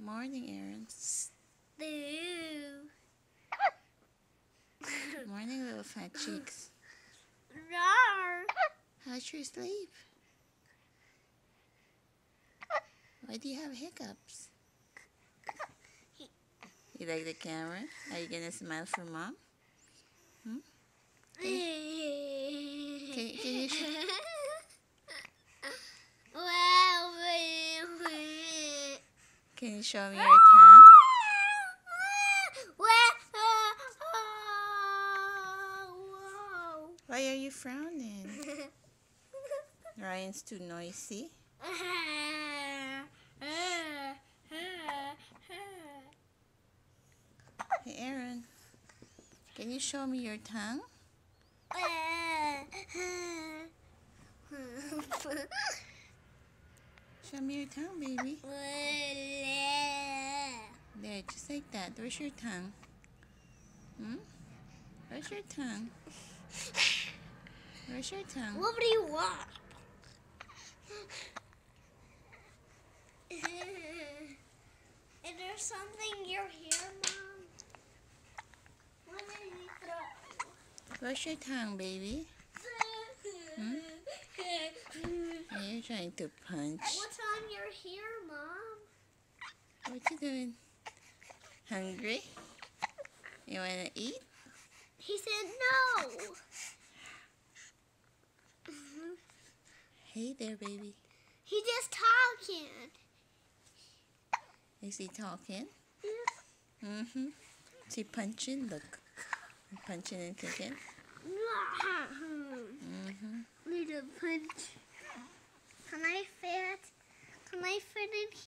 Morning, Aaron. Boo. Morning, little fat cheeks. Rawr. How's your sleep? Why do you have hiccups? You like the camera? Are you gonna smile for mom? Can you can you show me your tongue? Why are you frowning? Ryan's too noisy. Hey, Aaron, can you show me your tongue? Show me your tongue, baby. There, just like that. Where's your tongue? Where's your tongue? Where's your tongue? What do you want? Is there something in your hair, Mom? What did you throw? Where's your tongue, baby? Are you trying to punch? What's on your hair, Mom? What you doing? Hungry? You wanna eat? He said no. Hey there, baby. He just talking. Is he talking? Yeah. Is he punching? Look. Punching and kicking. Need a punch. Can I fit in